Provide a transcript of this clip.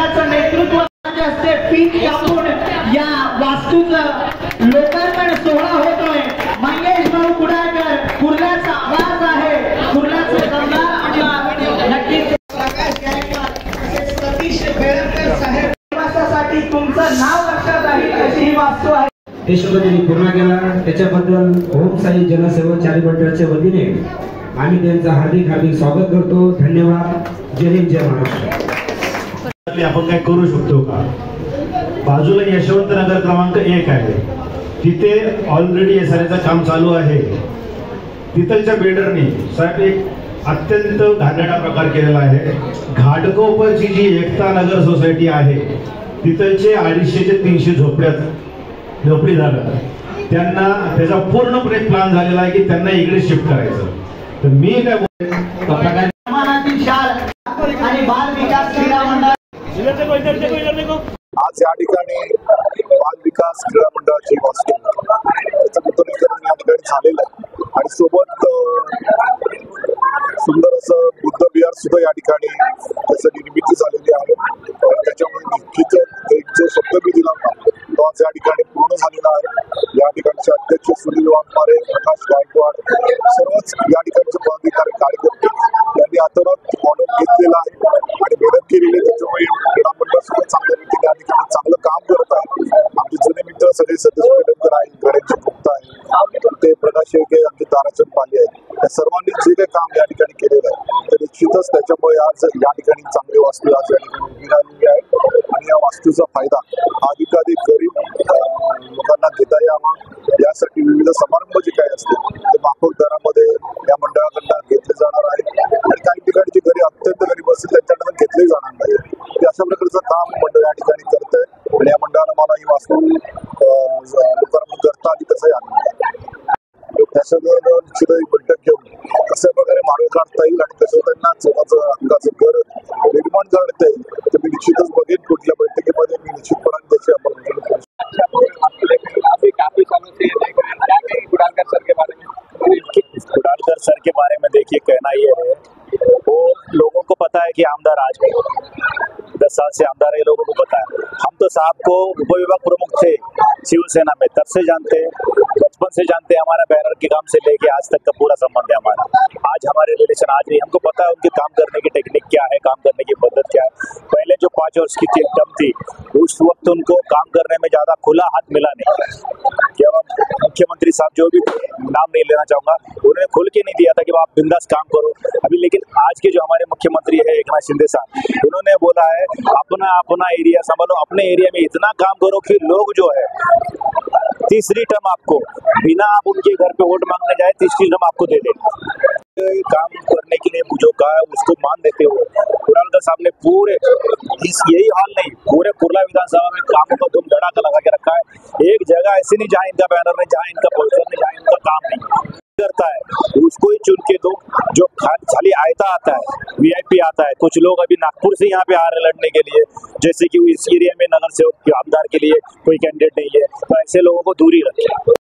मंडळाचं नेतृत्व असते पीठ टाकून या वास्तूचं लोकार्पण सोहळा होतोय। मंगेश भाऊ कुडाळकर, कुर्ल्याचा आवाज आहे, कुर्ल्याचे आमदार आणि नक्कीच प्रकाश गायकवाड, सतीश बेळकर साहेब निवासासाठी तुमचं नाव लक्षात राहील अशी ही वास्तू आहे। ते शोध त्यांनी पूर्ण केला, त्याच्याबद्दल ओम साई जनसेवा चारी मंडळाच्या वतीने आम्ही त्यांचं हार्दिक हार्दिक स्वागत करतो। धन्यवाद। जय हिंद, जय महाराष्ट्र। आपण काय करू शकतो का? बाजूला यशवंतनगर क्रमांक 1 आहे, तिथे ऑलरेडी एसआरएचं काम चालू आहे। तिथलच्या बिल्डरनी साहेब एक अत्यंत घाणेरडा प्रकार केलेला आहे। घाटकोपरची जी एकता नगर सोसायटी आहे, तिथलचे 250 ते 300 झोपडीदार, त्यांना त्याचा पूर्णपणे प्लॅन झालेला आहे की त्यांना इकडे शिफ्ट करायचं। तर मी काय बोलतो, आणि बाल विकास क्रीडा मंडळ आज या ठिकाणी बाल विकास क्रीडा मंडळाची वास्तू त्याचं नूतनीकरण या ठिकाणी झालेलं आहे आणि सोबत सुंदर असं बुद्ध विहार सुद्धा या ठिकाणी त्याची निर्मिती झालेली आहे। त्याच्यामुळे नक्कीच एक जो शब्द मी दिला तो आज या ठिकाणी पूर्ण झालेला आहे। या ठिकाणचे अध्यक्ष सुनील वाघमारे, प्रकाश गायकवाड, सर्वच या ठिकाणचे पदाधिकारी कार्यकर्ते यांनी हाताळत ऑर्डर घेतलेला आहे आणि मेहनत केलेली आहे। त्याच्यामुळे क्रीडा मंडळ सुद्धा चांगल्या रीतीने या ठिकाणी चांगलं काम करत आहे। आमचे जुने मित्र सगळे सतीश बेळकर आहे, गणेश गुप्ता आहे, ते प्रकाश शेळके, आमचे ताराचंद पाले आहेत, त्या सर्वांनी जे काही काम या ठिकाणी केलेलं आहे तर निश्चितच त्याच्यामुळे आज या ठिकाणी चांगली वास्तू आज या ठिकाणी उभी राहिलेली आहे आणि या वास्तूचा फायदा अधिकाधिक गरीब लोकांना घेता यावा यासाठी विविध समारंभ जे काही असतील ते माफक दरामध्ये या मंडळाकडनं घेतले जाणार आहे आणि काही ठिकाणी जे गरीब अत्यंत गरीब असतील त्यांच्याकडनं घेतले जाणार नाही। अशा प्रकारचं काम मंडळ या ठिकाणी करत आहे आणि या मंडळानं मला ही वास्तू लोकांना करता आली कसंही आनंद। त्याच्यानंतर निश्चित एक बैठक घेऊन कशा प्रकारे मार्ग काढता येईल आणि कसं त्यांना स्वतःचं हक्काचं घर निर्माण करता येईल तर मी निश्चितच बघेन। कुठल्या बैठकीमध्ये मी निश्चितपणे त्याची अंमलबजावणी करू। कुडालकर सर के बारे में देखिए कहना ये है, वो लोगों को पता है कि आमदार आज गए, 10 साल से आमदार है, लोगों को पता है। हम तो साहब को उपविभाग प्रमुख थे शिवसेना में, तब से जानते हैं, बचपन से जानते हैं। हमारा बैनर के काम से लेके आज तक का पूरा संबंध है हमारा। आज हमारे रिलेशन आज भी हमको पता है उनके काम करने की टेक्निक क्या है, काम करने की पद्धत क्या है। पहले जो 5 वर्ष की टर्म थी उस वक्त उनको काम करने में ज्यादा खुला हाथ मिला नहीं। जब मुख्यमंत्री साहब जो भी नाम नहीं लेना चाहूंगा, उन्होंने खुल के नहीं दिया था कि आप बिंदास काम करो अभी। लेकिन आज के जो हमारे मुख्यमंत्री है एकनाथ शिंदे साहब, उन्होंने बोला है अपना अपना एरिया संभालो, अपने एरिया में इतना काम करो कि लोग जो है तीसरी टर्म आपको बिना आप उनके घर पे वोट मांगने जाए तीसरी टर्म आपको दे दे। काम करने के लिए जो कहा है उसको मान देते हुए कुडालकर साहब ने पूरे यही हाल नहीं, पूरे कुर्ला विधानसभा में कामों का तुम धड़ाका लगा के रखा है। एक जगह ऐसी नहीं जहाँ इनका बैनर नहीं, जहाँ इनका पोस्टर नहीं, जहाँ इनका काम नहीं करता है उसको ही चुन के दो। जो खाली आयता आता है, VIP आता है। कुछ लोग अभी नागपुर से यहाँ पे आ रहे लड़ने के लिए, जैसे कि इस एरिया में नगर सेवक आमदार के लिए कोई कैंडिडेट नहीं है, तो ऐसे लोगों को दूर ही रखें।